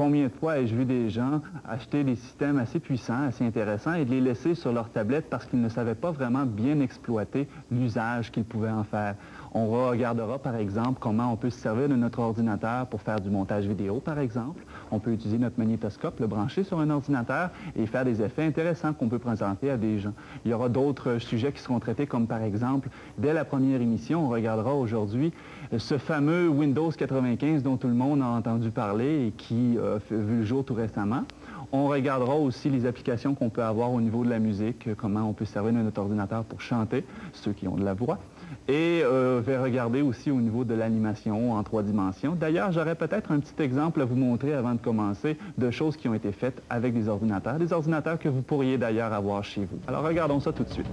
Combien de fois ai-je vu des gens acheter des systèmes assez puissants, assez intéressants et de les laisser sur leur tablette parce qu'ils ne savaient pas vraiment bien exploiter l'usage qu'ils pouvaient en faire. On regardera par exemple comment on peut se servir de notre ordinateur pour faire du montage vidéo par exemple. On peut utiliser notre magnétoscope, le brancher sur un ordinateur et faire des effets intéressants qu'on peut présenter à des gens. Il y aura d'autres sujets qui seront traités comme par exemple, dès la première émission, on regardera aujourd'hui ce fameux Windows 95 dont tout le monde a entendu parler et qui a vu le jour tout récemment. On regardera aussi les applications qu'on peut avoir au niveau de la musique, comment on peut servir de notre ordinateur pour chanter, ceux qui ont de la voix. Et vais regarder aussi au niveau de l'animation en 3 dimensions. D'ailleurs, j'aurais peut-être un petit exemple à vous montrer avant de commencer de choses qui ont été faites avec des ordinateurs que vous pourriez d'ailleurs avoir chez vous. Alors regardons ça tout de suite.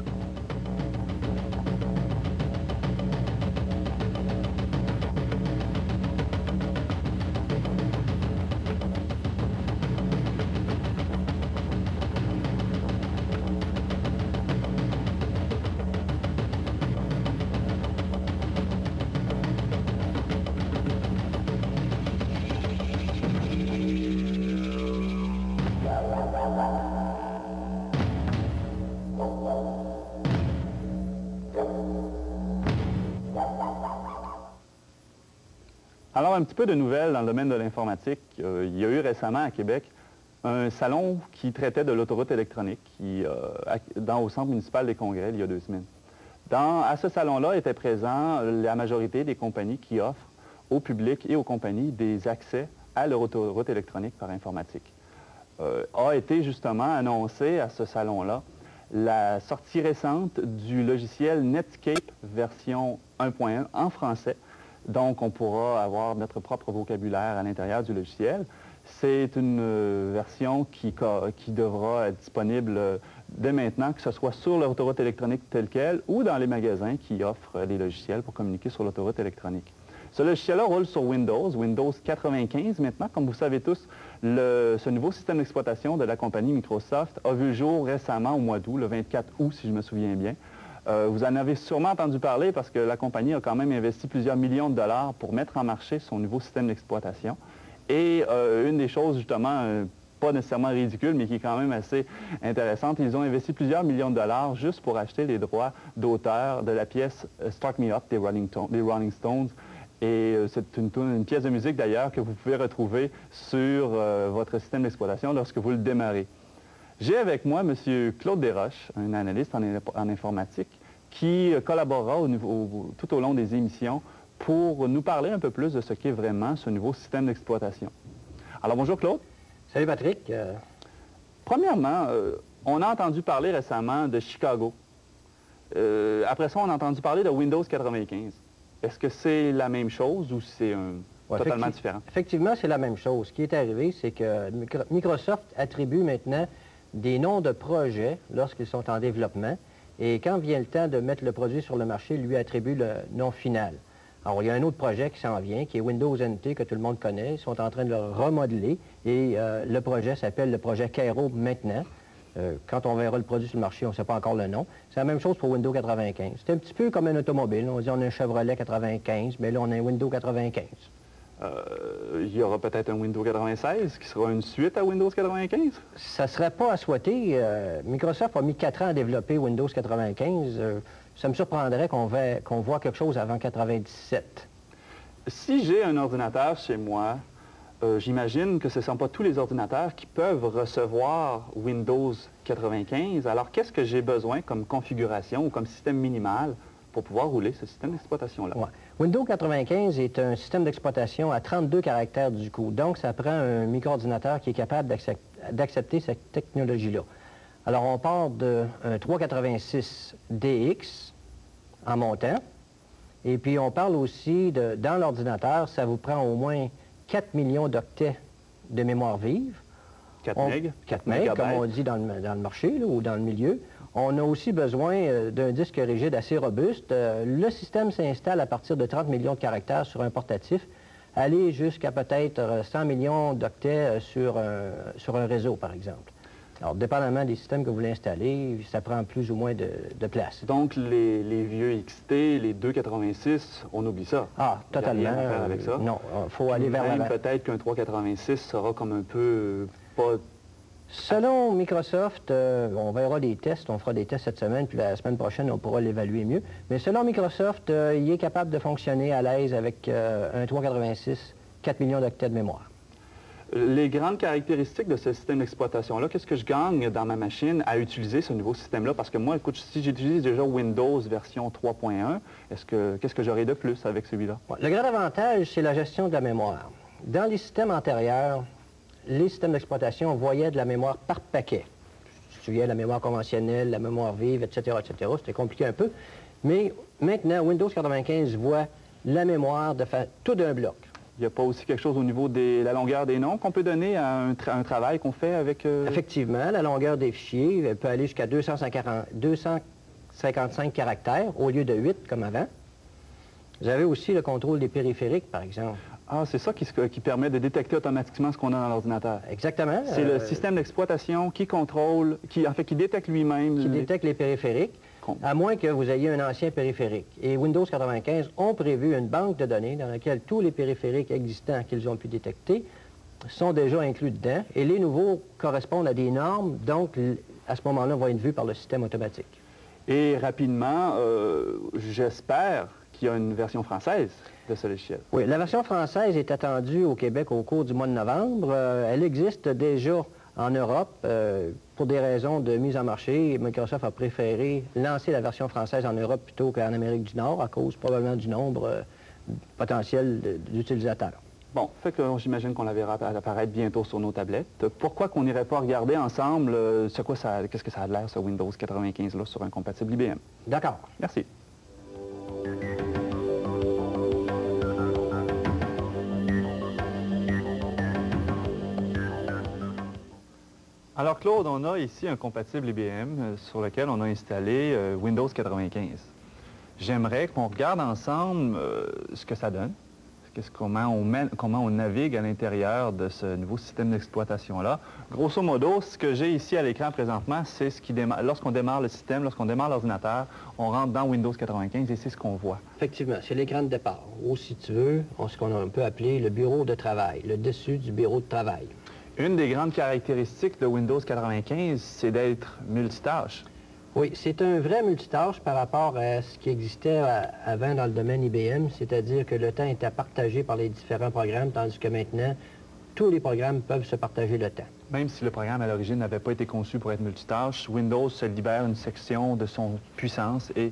Alors, un petit peu de nouvelles dans le domaine de l'informatique. Il y a eu récemment à Québec un salon qui traitait de l'autoroute électronique au centre municipal des Congrès il y a 2 semaines. À ce salon-là étaient présents la majorité des compagnies qui offrent au public et aux compagnies des accès à leur autoroute électronique par informatique. A été justement annoncé à ce salon-là la sortie récente du logiciel Netscape version 1.1 en français. Donc, on pourra avoir notre propre vocabulaire à l'intérieur du logiciel. C'est une version qui devra être disponible dès maintenant, que ce soit sur l'autoroute électronique telle qu'elle ou dans les magasins qui offrent les logiciels pour communiquer sur l'autoroute électronique. Ce logiciel-là roule sur Windows 95 maintenant. Comme vous savez tous, ce nouveau système d'exploitation de la compagnie Microsoft a vu le jour récemment au mois d'août, le 24 août si je me souviens bien. Vous en avez sûrement entendu parler parce que la compagnie a quand même investi plusieurs millions de dollars pour mettre en marché son nouveau système d'exploitation. Et une des choses, justement, pas nécessairement ridicule, mais qui est quand même assez intéressante, ils ont investi plusieurs millions de dollars juste pour acheter les droits d'auteur de la pièce « Start Me Up » des Rolling Stones. Et c'est une pièce de musique, d'ailleurs, que vous pouvez retrouver sur votre système d'exploitation lorsque vous le démarrez. J'ai avec moi M. Claude Desroches, un analyste en informatique, qui collaborera tout au long des émissions pour nous parler un peu plus de ce qu'est vraiment ce nouveau système d'exploitation. Alors, bonjour Claude. Salut Patrick. Premièrement, on a entendu parler récemment de Chicago. Après ça, on a entendu parler de Windows 95. Est-ce que c'est la même chose ou c'est totalement différent? Effectivement, c'est la même chose. Ce qui est arrivé, c'est que Microsoft attribue maintenant des noms de projets lorsqu'ils sont en développement, et quand vient le temps de mettre le produit sur le marché, lui attribue le nom final. Alors, il y a un autre projet qui s'en vient, qui est Windows NT, que tout le monde connaît. Ils sont en train de le remodeler, et le projet s'appelle le projet Cairo maintenant. Quand on verra le produit sur le marché, on ne sait pas encore le nom. C'est la même chose pour Windows 95. C'est un petit peu comme un automobile. On dit on a un Chevrolet 95, mais là, on a un Windows 95. Il y aura peut-être un Windows 96 qui sera une suite à Windows 95? Ça ne serait pas à souhaiter. Microsoft a mis 4 ans à développer Windows 95. Ça me surprendrait qu'on voit quelque chose avant 97. Si j'ai un ordinateur chez moi, j'imagine que ce ne sont pas tous les ordinateurs qui peuvent recevoir Windows 95. Alors, qu'est-ce que j'ai besoin comme configuration ou comme système minimal pour pouvoir rouler ce système d'exploitation-là? Ouais. Windows 95 est un système d'exploitation à 32 caractères du coup. Donc, ça prend un micro-ordinateur qui est capable d'accepter cette technologie-là. Alors, on part d'un 386DX en montant. Et puis, on parle aussi dans l'ordinateur, ça vous prend au moins 4 millions d'octets de mémoire vive. 4 MB? 4 MB, comme on dit dans le marché là, ou dans le milieu. On a aussi besoin d'un disque rigide assez robuste. Le système s'installe à partir de 30 millions de caractères sur un portatif, aller jusqu'à peut-être 100 millions d'octets sur un réseau, par exemple. Alors, dépendamment des systèmes que vous voulez installer, ça prend plus ou moins de place. Donc, les vieux XT, les 286, on oublie ça. Ah, totalement. Il y a rien à faire avec ça. Non, il faut aller vers l'avant. Peut-être qu'un 386 sera comme un peu pas... Selon Microsoft, on verra des tests, on fera des tests cette semaine, puis la semaine prochaine, on pourra l'évaluer mieux. Mais selon Microsoft, il est capable de fonctionner à l'aise avec un 386, 4 millions d'octets de mémoire. Les grandes caractéristiques de ce système d'exploitation-là, qu'est-ce que je gagne dans ma machine à utiliser ce nouveau système-là? Parce que moi, écoute, si j'utilise déjà Windows version 3.1, qu'est-ce que j'aurai de plus avec celui-là? Le grand avantage, c'est la gestion de la mémoire. Dans les systèmes antérieurs, les systèmes d'exploitation voyaient de la mémoire par paquet. Tu te souviens, la mémoire conventionnelle, la mémoire vive, etc., etc. C'était compliqué un peu. Mais maintenant, Windows 95 voit la mémoire tout d'un bloc. Il n'y a pas aussi quelque chose au niveau de la longueur des noms qu'on peut donner à un travail qu'on fait avec... Effectivement, la longueur des fichiers elle peut aller jusqu'à 255 caractères au lieu de 8 comme avant. Vous avez aussi le contrôle des périphériques, par exemple. Ah, c'est ça qui permet de détecter automatiquement ce qu'on a dans l'ordinateur. Exactement. C'est le système d'exploitation qui contrôle, qui détecte lui-même... Qui détecte les périphériques, à moins que vous ayez un ancien périphérique. Et Windows 95 ont prévu une banque de données dans laquelle tous les périphériques existants qu'ils ont pu détecter sont déjà inclus dedans. Et les nouveaux correspondent à des normes, donc à ce moment-là, vont être vus par le système automatique. Et rapidement, j'espère qu'il y a une version française de ce logiciel. Oui, la version française est attendue au Québec au cours du mois de novembre. Elle existe déjà en Europe. Pour des raisons de mise en marché, Microsoft a préféré lancer la version française en Europe plutôt qu'en Amérique du Nord, à cause probablement du nombre potentiel d'utilisateurs. Bon, fait que j'imagine qu'on la verra apparaître bientôt sur nos tablettes. Pourquoi qu'on n'irait pas regarder ensemble qu'est-ce que ça a de l'air, ce Windows 95-là, sur un compatible IBM? D'accord. Merci. Alors Claude, on a ici un compatible IBM sur lequel on a installé Windows 95. J'aimerais qu'on regarde ensemble ce que ça donne, comment on navigue à l'intérieur de ce nouveau système d'exploitation-là. Grosso modo, ce que j'ai ici à l'écran présentement, c'est ce qui démarre. Lorsqu'on démarre le système, lorsqu'on démarre l'ordinateur, on rentre dans Windows 95 et c'est ce qu'on voit. Effectivement, c'est l'écran de départ, ou si tu veux, ce qu'on peut appeler le bureau de travail, le dessus du bureau de travail. Une des grandes caractéristiques de Windows 95, c'est d'être multitâche. Oui, c'est un vrai multitâche par rapport à ce qui existait avant dans le domaine IBM, c'est-à-dire que le temps était partagé par les différents programmes, tandis que maintenant, tous les programmes peuvent se partager le temps. Même si le programme à l'origine n'avait pas été conçu pour être multitâche, Windows se libère une section de son puissance et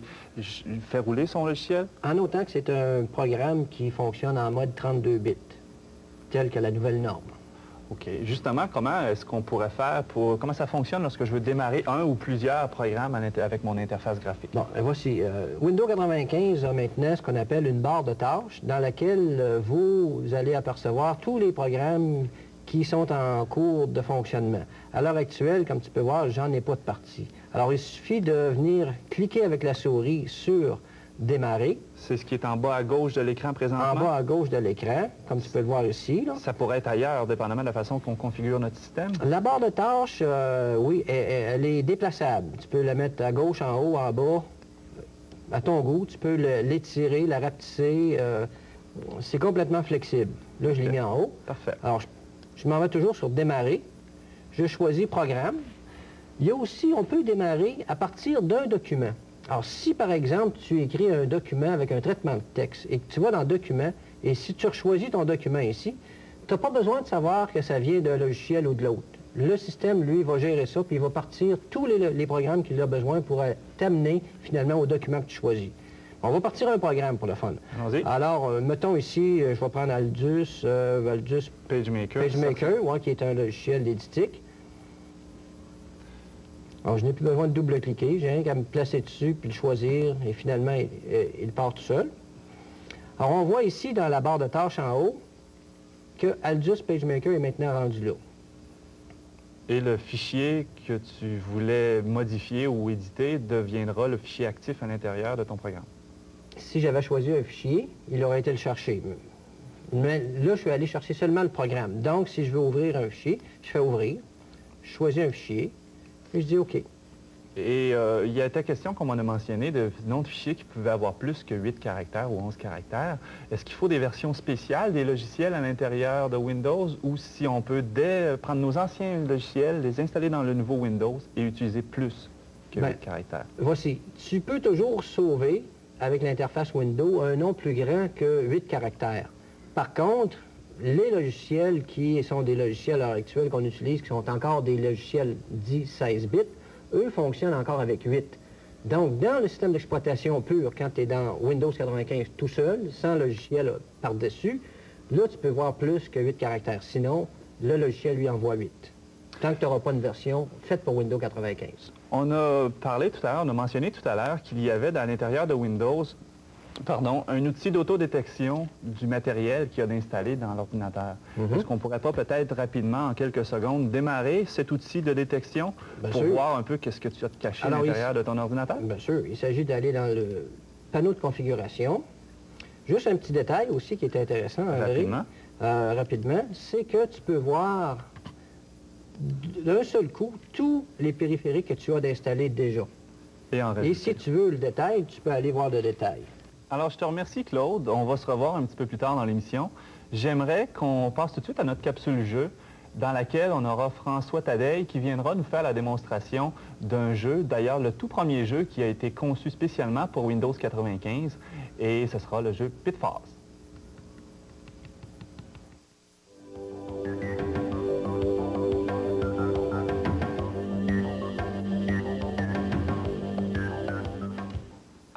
fait rouler son logiciel? En autant que c'est un programme qui fonctionne en mode 32 bits, tel que la nouvelle norme. OK. Justement, comment est-ce qu'on pourrait faire comment ça fonctionne lorsque je veux démarrer un ou plusieurs programmes avec mon interface graphique? Bon, voici. Windows 95 a maintenant ce qu'on appelle une barre de tâches dans laquelle vous allez apercevoir tous les programmes qui sont en cours de fonctionnement. À l'heure actuelle, comme tu peux voir, j'en ai pas de partie. Alors, il suffit de venir cliquer avec la souris sur Démarrer. C'est ce qui est en bas à gauche de l'écran présentement? En bas à gauche de l'écran, comme tu peux le voir ici. Là. Ça pourrait être ailleurs, dépendamment de la façon qu'on configure notre système? La barre de tâches, oui, elle est déplaçable. Tu peux la mettre à gauche, en haut, en bas, à ton goût. Tu peux l'étirer, la rapetisser. C'est complètement flexible. Là, je l'ai mis en haut. Parfait. Alors, je m'en vais toujours sur Démarrer. Je choisis Programme. Il y a aussi, on peut démarrer à partir d'un document. Alors, si, par exemple, tu écris un document avec un traitement de texte et que tu vas dans Document, et si tu choisis ton document ici, tu n'as pas besoin de savoir que ça vient d'un logiciel ou de l'autre. Le système, lui, va gérer ça, puis il va partir tous les programmes qu'il a besoin pour t'amener, finalement, au document que tu choisis. On va partir un programme pour le fun. Alors, mettons ici, je vais prendre Aldus PageMaker, ouais, qui est un logiciel d'éditique. Alors, je n'ai plus besoin de double-cliquer, j'ai rien qu'à me placer dessus, puis le choisir, et finalement, il part tout seul. Alors, on voit ici, dans la barre de tâches en haut, que Aldus PageMaker est maintenant rendu là. Et le fichier que tu voulais modifier ou éditer deviendra le fichier actif à l'intérieur de ton programme. Si j'avais choisi un fichier, il aurait été le chercher. Mais là, je suis allé chercher seulement le programme. Donc, si je veux ouvrir un fichier, je fais Ouvrir. je choisis un fichier, et je dis OK. Et il y a ta question qu'on m'en a mentionné de nom de fichier qui pouvait avoir plus que 8 caractères ou 11 caractères. Est-ce qu'il faut des versions spéciales des logiciels à l'intérieur de Windows ou si on peut prendre nos anciens logiciels, les installer dans le nouveau Windows et utiliser plus que 8 caractères? Voici, tu peux toujours sauver avec l'interface Windows un nom plus grand que 8 caractères. Par contre, les logiciels qui sont des logiciels à l'heure actuelle qu'on utilise, qui sont encore des logiciels dits 16 bits, eux fonctionnent encore avec 8. Donc, dans le système d'exploitation pur, quand tu es dans Windows 95 tout seul, sans logiciel par-dessus, là, tu peux voir plus que 8 caractères. Sinon, le logiciel lui envoie 8. Tant que tu n'auras pas une version faite pour Windows 95. On a parlé tout à l'heure, on a mentionné tout à l'heure qu'il y avait à l'intérieur de Windows, un outil d'autodétection du matériel qu'il y a d'installer dans l'ordinateur. Est-ce qu'on ne pourrait pas peut-être rapidement, en quelques secondes, démarrer cet outil de détection pour voir un peu qu'est-ce que tu as caché à l'intérieur de ton ordinateur? Bien sûr. Il s'agit d'aller dans le panneau de configuration. Juste un petit détail aussi qui est intéressant, André, rapidement, c'est que tu peux voir d'un seul coup tous les périphériques que tu as d'installer déjà. Et si tu veux le détail, tu peux aller voir le détail. Alors, je te remercie, Claude. On va se revoir un petit peu plus tard dans l'émission. J'aimerais qu'on passe tout de suite à notre capsule jeu, dans laquelle on aura François Tadeille qui viendra nous faire la démonstration d'un jeu, d'ailleurs le tout premier jeu qui a été conçu spécialement pour Windows 95, et ce sera le jeu Pitfalls.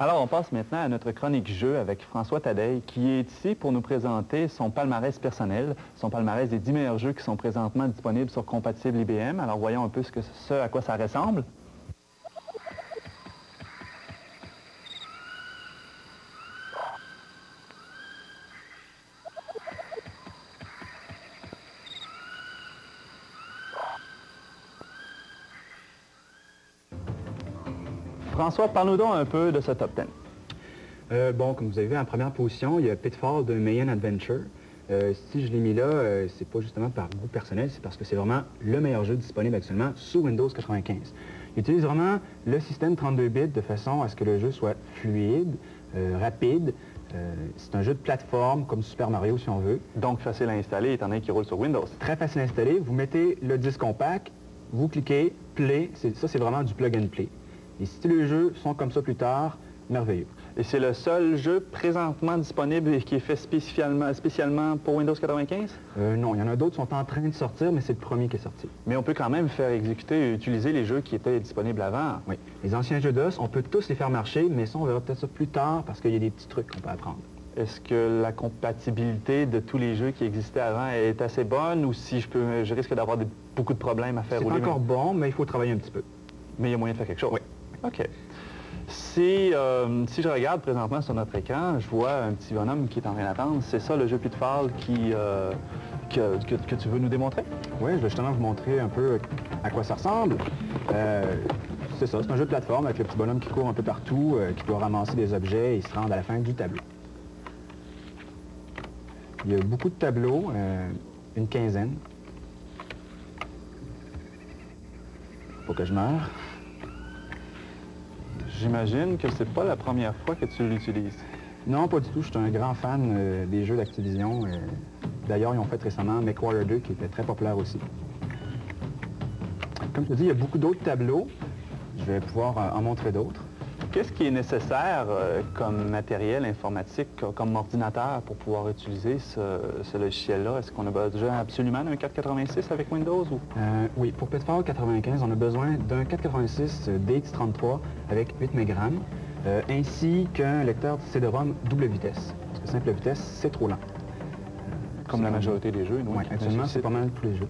Alors, on passe maintenant à notre chronique jeu avec François Tadeille, qui est ici pour nous présenter son palmarès personnel, son palmarès des 10 meilleurs jeux qui sont présentement disponibles sur Compatible IBM. Alors, voyons un peu ce à quoi ça ressemble. François, parle-nous donc un peu de ce top 10. Bon, comme vous avez vu, en première position, il y a Pitfall de Mayan Adventure. Si je l'ai mis là, c'est pas justement par goût personnel, c'est parce que c'est vraiment le meilleur jeu disponible actuellement sous Windows 95. Il utilise vraiment le système 32 bits de façon à ce que le jeu soit fluide, rapide. C'est un jeu de plateforme comme Super Mario si on veut. Donc facile à installer étant donné qu'il roule sur Windows. Très facile à installer. Vous mettez le disque compact, vous cliquez, play. Ça, c'est vraiment du plug and play. Et si les jeux sont comme ça plus tard, merveilleux. Et c'est le seul jeu présentement disponible et qui est fait spécialement pour Windows 95? Non, il y en a d'autres qui sont en train de sortir, mais c'est le premier qui est sorti. Mais on peut quand même faire exécuter et utiliser les jeux qui étaient disponibles avant. Oui. Les anciens jeux DOS, on peut tous les faire marcher, mais ça, on verra peut-être ça plus tard parce qu'il y a des petits trucs qu'on peut apprendre. Est-ce que la compatibilité de tous les jeux qui existaient avant est assez bonne ou si je risque d'avoir beaucoup de problèmes à faire rouler? C'est encore bon, mais il faut travailler un petit peu. Mais il y a moyen de faire quelque chose? Oui. OK. Si je regarde présentement sur notre écran, je vois un petit bonhomme qui est en train d'attendre. C'est ça le jeu Pitfall que tu veux nous démontrer? Oui, je vais justement vous montrer un peu à quoi ça ressemble. C'est ça, c'est un jeu de plateforme avec le petit bonhomme qui court un peu partout, qui doit ramasser des objets et se rendre à la fin du tableau. Il y a beaucoup de tableaux, une quinzaine. Faut que je meure. J'imagine que c'est pas la première fois que tu l'utilises. Non, pas du tout. Je suis un grand fan des jeux d'Activision. D'ailleurs, ils ont fait récemment MechWarrior 2, qui était très populaire aussi. Comme je te dis, il y a beaucoup d'autres tableaux. Je vais pouvoir en montrer d'autres. Qu'est-ce qui est nécessaire comme matériel informatique, comme ordinateur, pour pouvoir utiliser ce logiciel-là? Est-ce qu'on a besoin absolument d'un 486 avec Windows? Ou... Oui, pour Pitfall 95, on a besoin d'un 486 DX33 avec 8 MB, ainsi qu'un lecteur CD-ROM double vitesse. Parce que simple vitesse, c'est trop lent. Comme la majorité des jeux, oui, actuellement, c'est pas mal tous les jeux.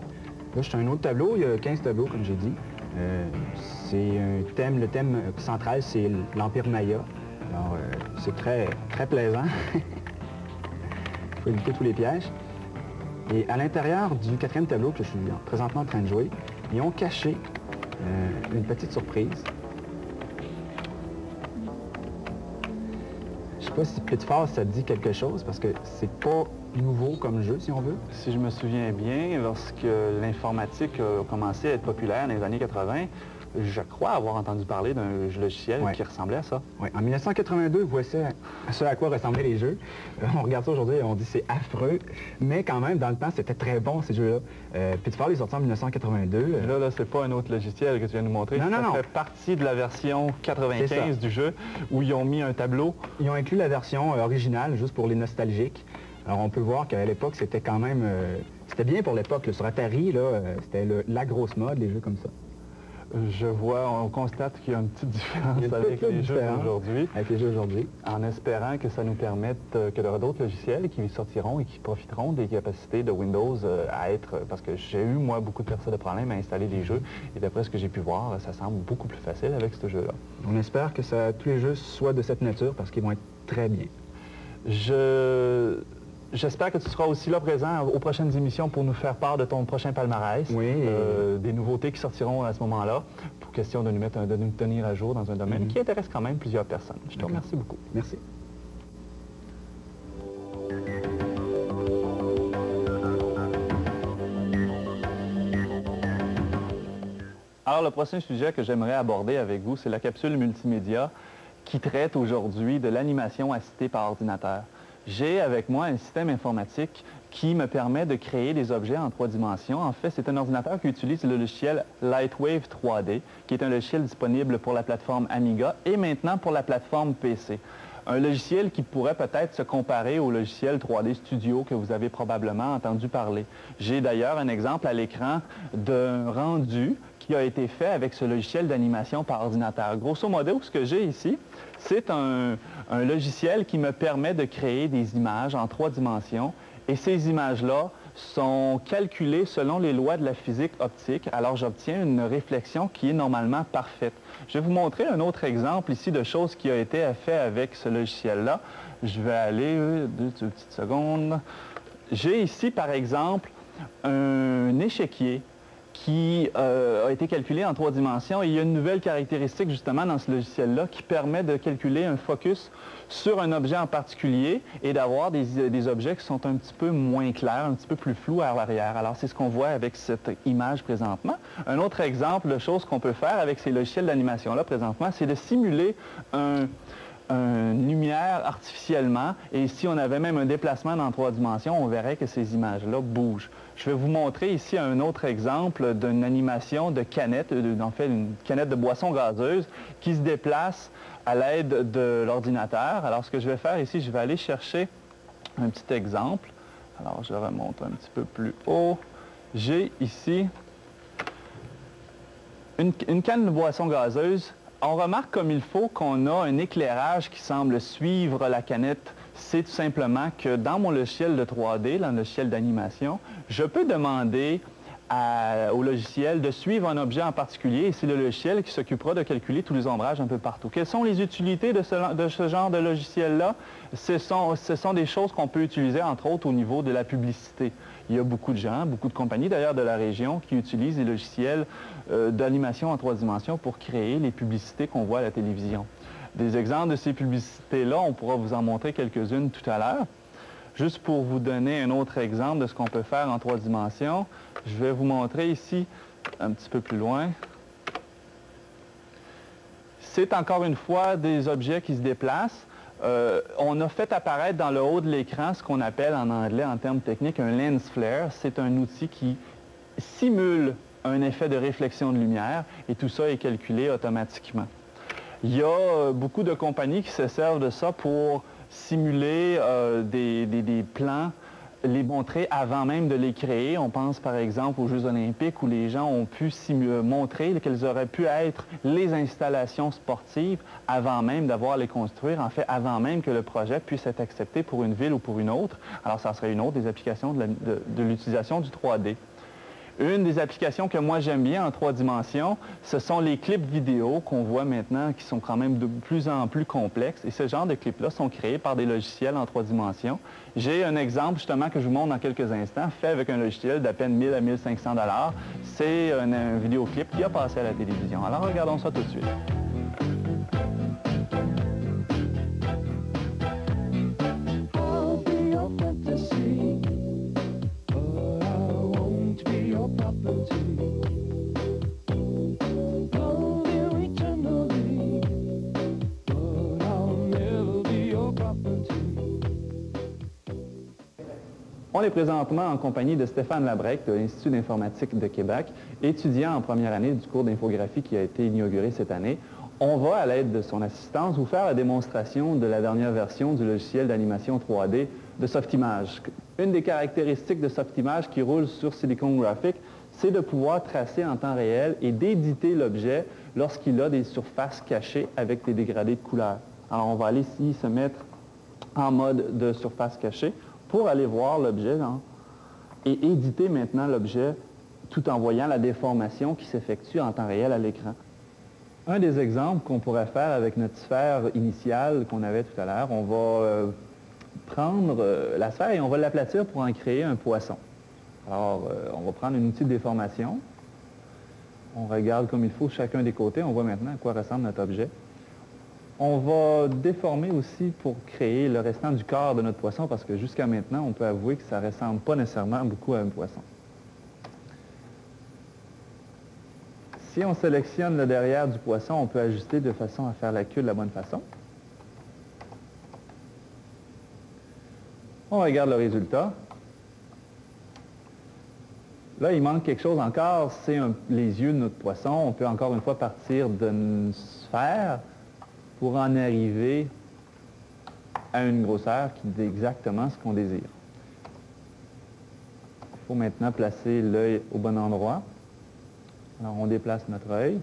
Là, je suis un autre tableau. Il y a 15 tableaux, comme j'ai dit. C'est un thème, le thème central, c'est l'Empire Maya. Alors, c'est très plaisant. Il faut éviter tous les pièges. Et à l'intérieur du 4e tableau que je suis présentement en train de jouer, ils ont caché une petite surprise. Je ne sais pas si Pitfall, ça te dit quelque chose, parce que c'est pas nouveau comme jeu, si on veut. Si je me souviens bien, lorsque l'informatique a commencé à être populaire dans les années 80, je crois avoir entendu parler d'un logiciel qui ressemblait à ça. Oui, en 1982, voici ce à quoi ressemblaient les jeux. On regarde ça aujourd'hui et on dit c'est affreux, mais quand même, dans le temps, c'était très bon, ces jeux-là. Pitfall est sorti en 1982. Là, c'est pas un autre logiciel que tu viens de nous montrer. Non, ça fait partie de la version 95 du jeu, où ils ont mis un tableau. Ils ont inclus la version originale, juste pour les nostalgiques. Alors, on peut voir qu'à l'époque, c'était quand même... c'était bien pour l'époque. Sur Atari, c'était la grosse mode, les jeux comme ça. Je vois, on constate qu'il y a une petite différence avec les jeux d'aujourd'hui. Avec les jeux d'aujourd'hui. En espérant que ça nous permette qu'il y aura d'autres logiciels qui sortiront et qui profiteront des capacités de Windows à être... Parce que j'ai eu, moi, beaucoup de problèmes à installer des jeux. Et d'après ce que j'ai pu voir, ça semble beaucoup plus facile avec ce jeu-là. On espère que tous les jeux soient de cette nature parce qu'ils vont être très bien. J'espère que tu seras aussi là présent aux prochaines émissions pour nous faire part de ton prochain palmarès, des nouveautés qui sortiront à ce moment-là, pour question de nous tenir à jour dans un domaine qui intéresse quand même plusieurs personnes. Je te remercie beaucoup. Merci. Alors, le prochain sujet que j'aimerais aborder avec vous, c'est la capsule multimédia qui traite aujourd'hui de l'animation assistée par ordinateur. J'ai avec moi un système informatique qui me permet de créer des objets en 3 dimensions. En fait, c'est un ordinateur qui utilise le logiciel Lightwave 3D, qui est un logiciel disponible pour la plateforme Amiga et maintenant pour la plateforme PC. Un logiciel qui pourrait peut-être se comparer au logiciel 3D Studio que vous avez probablement entendu parler. J'ai d'ailleurs un exemple à l'écran d'un rendu qui a été fait avec ce logiciel d'animation par ordinateur. Grosso modo, ce que j'ai ici, c'est un logiciel qui me permet de créer des images en 3 dimensions. Et ces images-là sont calculées selon les lois de la physique optique. Alors, j'obtiens une réflexion qui est normalement parfaite. Je vais vous montrer un autre exemple ici de choses qui a été fait avec ce logiciel-là. Je vais aller, 2 petites secondes. J'ai ici, par exemple, un échiquier qui a été calculé en 3 dimensions. Et il y a une nouvelle caractéristique justement dans ce logiciel-là qui permet de calculer un focus sur un objet en particulier et d'avoir des objets qui sont un petit peu moins clairs, un petit peu plus flous à l'arrière. Alors, c'est ce qu'on voit avec cette image présentement. Un autre exemple de choses qu'on peut faire avec ces logiciels d'animation-là présentement, c'est de simuler une lumière artificiellement. Et si on avait même un déplacement dans 3 dimensions, on verrait que ces images-là bougent. Je vais vous montrer ici un autre exemple d'une animation de canette, en fait une canette de boisson gazeuse qui se déplace à l'aide de l'ordinateur. Alors ce que je vais faire ici, je vais aller chercher un petit exemple. Alors je remonte un petit peu plus haut. J'ai ici une canne de boisson gazeuse. On remarque comme il faut qu'on a un éclairage qui semble suivre la canette. C'est tout simplement que dans mon logiciel de 3D, dans le logiciel d'animation, je peux demander au logiciel de suivre un objet en particulier et c'est le logiciel qui s'occupera de calculer tous les ombrages un peu partout. Quelles sont les utilités de ce genre de logiciel-là? Ce sont des choses qu'on peut utiliser, entre autres, au niveau de la publicité. Il y a beaucoup de gens, beaucoup de compagnies d'ailleurs de la région qui utilisent les logiciels d'animation en 3 dimensions pour créer les publicités qu'on voit à la télévision. Des exemples de ces publicités-là, on pourra vous en montrer quelques-unes tout à l'heure. Juste pour vous donner un autre exemple de ce qu'on peut faire en 3 dimensions, je vais vous montrer ici, un petit peu plus loin. C'est encore une fois des objets qui se déplacent. On a fait apparaître dans le haut de l'écran ce qu'on appelle en anglais, en termes techniques, un lens flare. C'est un outil qui simule un effet de réflexion de lumière et tout ça est calculé automatiquement. Il y a beaucoup de compagnies qui se servent de ça pour simuler des plans, les montrer avant même de les créer. On pense par exemple aux Jeux olympiques où les gens ont pu montrer quelles auraient pu être les installations sportives avant même d'avoir à les construire, en fait avant même que le projet puisse être accepté pour une ville ou pour une autre. Alors ça serait une autre des applications de l'utilisation du 3D. Une des applications que moi j'aime bien en 3 dimensions, ce sont les clips vidéo qu'on voit maintenant qui sont quand même de plus en plus complexes. Et ce genre de clips-là sont créés par des logiciels en 3 dimensions. J'ai un exemple justement que je vous montre dans quelques instants, fait avec un logiciel d'à peine 1000 à 1500 $. C'est un vidéoclip qui a passé à la télévision. Alors regardons ça tout de suite. On est présentement en compagnie de Stéphane Labrec de l'Institut d'informatique de Québec, étudiant en première année du cours d'infographie qui a été inauguré cette année. On va, à l'aide de son assistance, vous faire la démonstration de la dernière version du logiciel d'animation 3D de Softimage. Une des caractéristiques de Softimage qui roule sur Silicon Graphics, c'est de pouvoir tracer en temps réel et d'éditer l'objet lorsqu'il a des surfaces cachées avec des dégradés de couleurs. Alors, on va aller ici se mettre en mode de surface cachée pour aller voir l'objet et éditer maintenant l'objet tout en voyant la déformation qui s'effectue en temps réel à l'écran. Un des exemples qu'on pourrait faire avec notre sphère initiale qu'on avait tout à l'heure, on va prendre la sphère et on va l'aplatir pour en créer un poisson. Alors, on va prendre un outil de déformation. On regarde comme il faut chacun des côtés. On voit maintenant à quoi ressemble notre objet. On va déformer aussi pour créer le restant du corps de notre poisson parce que jusqu'à maintenant, on peut avouer que ça ne ressemble pas nécessairement beaucoup à un poisson. Si on sélectionne le derrière du poisson, on peut ajuster de façon à faire la queue de la bonne façon. On regarde le résultat. Là, il manque quelque chose encore, c'est les yeux de notre poisson. On peut encore une fois partir d'une sphère pour en arriver à une grosseur qui dit exactement ce qu'on désire. Il faut maintenant placer l'œil au bon endroit. Alors, on déplace notre œil.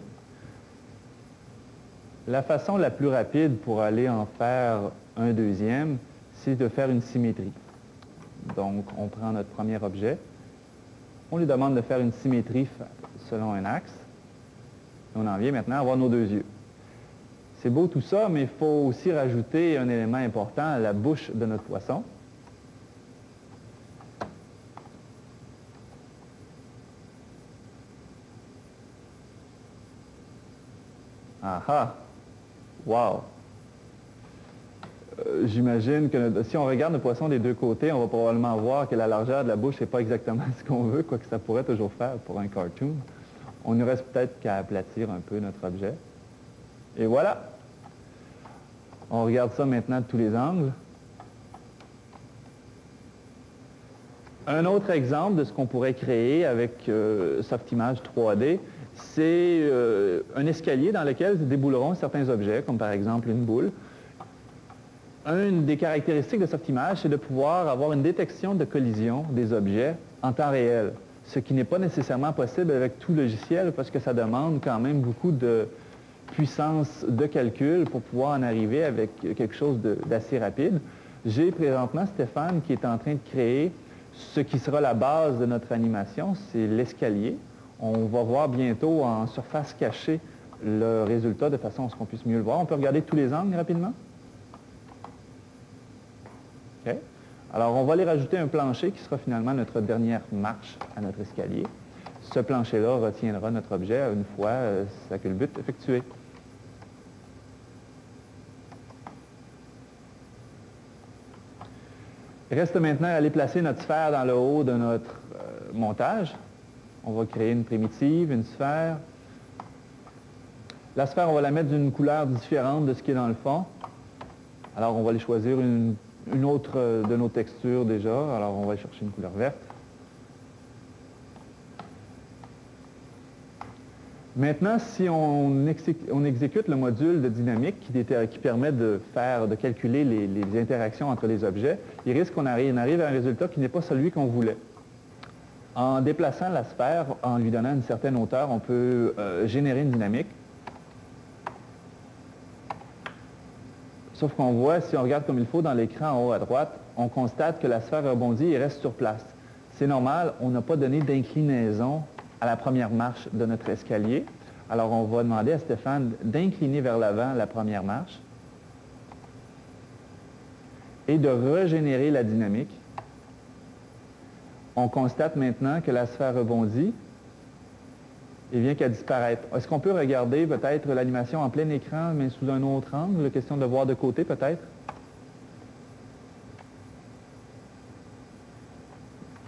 La façon la plus rapide pour aller en faire un deuxième, c'est de faire une symétrie. Donc, on prend notre premier objet. On lui demande de faire une symétrie selon un axe. Et on en vient maintenant à avoir nos deux yeux. C'est beau tout ça, mais il faut aussi rajouter un élément important à la bouche de notre poisson. Ah ah! Wow! J'imagine que si on regarde le poisson des deux côtés, on va probablement voir que la largeur de la bouche n'est pas exactement ce qu'on veut, quoique ça pourrait toujours faire pour un cartoon. On ne reste peut-être qu'à aplatir un peu notre objet. Et voilà! On regarde ça maintenant de tous les angles. Un autre exemple de ce qu'on pourrait créer avec Softimage 3D, c'est un escalier dans lequel se débouleront certains objets, comme par exemple une boule. Une des caractéristiques de Softimage, c'est de pouvoir avoir une détection de collision des objets en temps réel, ce qui n'est pas nécessairement possible avec tout logiciel parce que ça demande quand même beaucoup de puissance de calcul pour pouvoir en arriver avec quelque chose d'assez rapide. J'ai présentement Stéphane qui est en train de créer ce qui sera la base de notre animation, c'est l'escalier. On va voir bientôt en surface cachée le résultat de façon à ce qu'on puisse mieux le voir. On peut regarder tous les angles rapidement. OK. Alors, on va aller rajouter un plancher qui sera finalement notre dernière marche à notre escalier. Ce plancher-là retiendra notre objet une fois sa culbute effectuée. Il reste maintenant à aller placer notre sphère dans le haut de notre montage. On va créer une primitive, une sphère. La sphère, on va la mettre d'une couleur différente de ce qui est dans le fond. Alors, on va aller choisir une autre de nos textures déjà. Alors, on va aller chercher une couleur verte. Maintenant, si on exécute le module de dynamique qui permet de calculer les interactions entre les objets, il risque qu'on arrive à un résultat qui n'est pas celui qu'on voulait. En déplaçant la sphère, en lui donnant une certaine hauteur, on peut générer une dynamique. Sauf qu'on voit, si on regarde comme il faut dans l'écran en haut à droite, on constate que la sphère rebondit et reste sur place. C'est normal, on n'a pas donné d'inclinaison à la première marche de notre escalier. Alors, on va demander à Stéphane d'incliner vers l'avant la première marche et de régénérer la dynamique. On constate maintenant que la sphère rebondit et vient qu'à disparaître. Est-ce qu'on peut regarder peut-être l'animation en plein écran, mais sous un autre angle, question de voir de côté peut-être?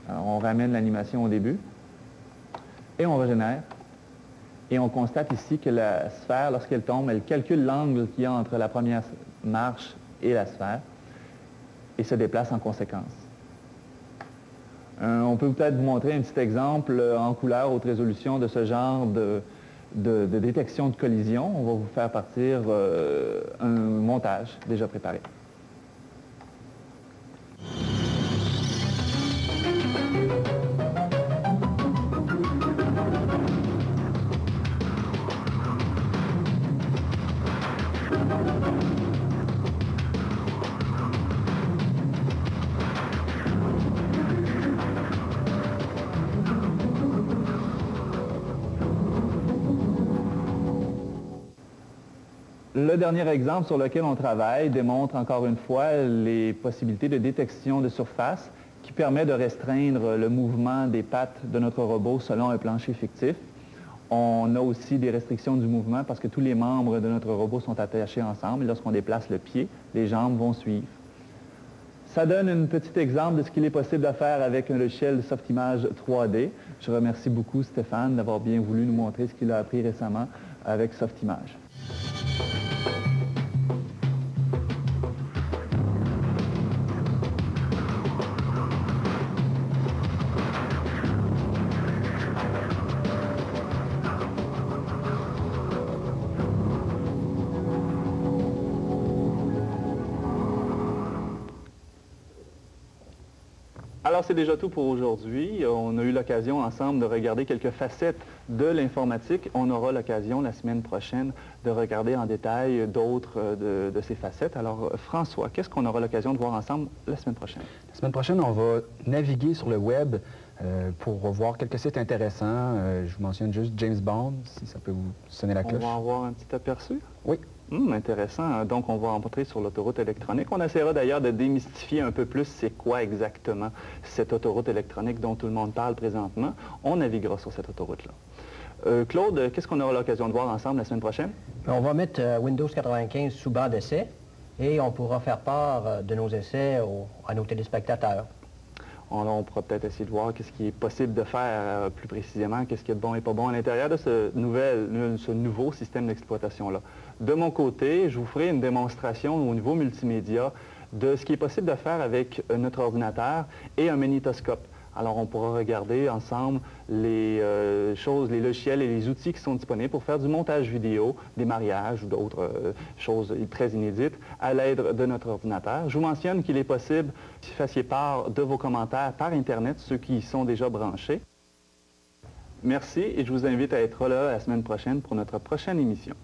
Alors, on ramène l'animation au début. Et on régénère. Et on constate ici que la sphère, lorsqu'elle tombe, elle calcule l'angle qu'il y a entre la première marche et la sphère et se déplace en conséquence. On peut peut-être vous montrer un petit exemple en couleur haute résolution de ce genre de détection de collision. On va vous faire partir un montage déjà préparé. Le dernier exemple sur lequel on travaille démontre encore une fois les possibilités de détection de surface qui permet de restreindre le mouvement des pattes de notre robot selon un plancher fictif. On a aussi des restrictions du mouvement parce que tous les membres de notre robot sont attachés ensemble et lorsqu'on déplace le pied, les jambes vont suivre. Ça donne un petit exemple de ce qu'il est possible de faire avec un logiciel Softimage 3D. Je remercie beaucoup Stéphane d'avoir bien voulu nous montrer ce qu'il a appris récemment avec Softimage. Alors, c'est déjà tout pour aujourd'hui. On a eu l'occasion ensemble de regarder quelques facettes de l'informatique. On aura l'occasion la semaine prochaine de regarder en détail d'autres de ces facettes. Alors, François, qu'est-ce qu'on aura l'occasion de voir ensemble la semaine prochaine? La semaine prochaine, on va naviguer sur le web pour voir quelques sites intéressants. Je vous mentionne juste James Bond, si ça peut vous sonner la cloche. On va en voir un petit aperçu? Oui. Intéressant. Donc, on va entrer sur l'autoroute électronique. On essaiera d'ailleurs de démystifier un peu plus c'est quoi exactement cette autoroute électronique dont tout le monde parle présentement. On naviguera sur cette autoroute-là. Claude, qu'est-ce qu'on aura l'occasion de voir ensemble la semaine prochaine? On va mettre Windows 95 sous banc d'essai et on pourra faire part de nos essais à nos téléspectateurs. On pourra peut-être essayer de voir qu'est-ce qui est possible de faire plus précisément, qu'est-ce qui est bon et pas bon à l'intérieur de ce nouveau système d'exploitation-là. De mon côté, je vous ferai une démonstration au niveau multimédia de ce qui est possible de faire avec notre ordinateur et un magnétoscope. Alors, on pourra regarder ensemble les logiciels et les outils qui sont disponibles pour faire du montage vidéo, des mariages ou d'autres choses très inédites à l'aide de notre ordinateur. Je vous mentionne qu'il est possible que vous fassiez part de vos commentaires par Internet, ceux qui y sont déjà branchés. Merci et je vous invite à être là la semaine prochaine pour notre prochaine émission.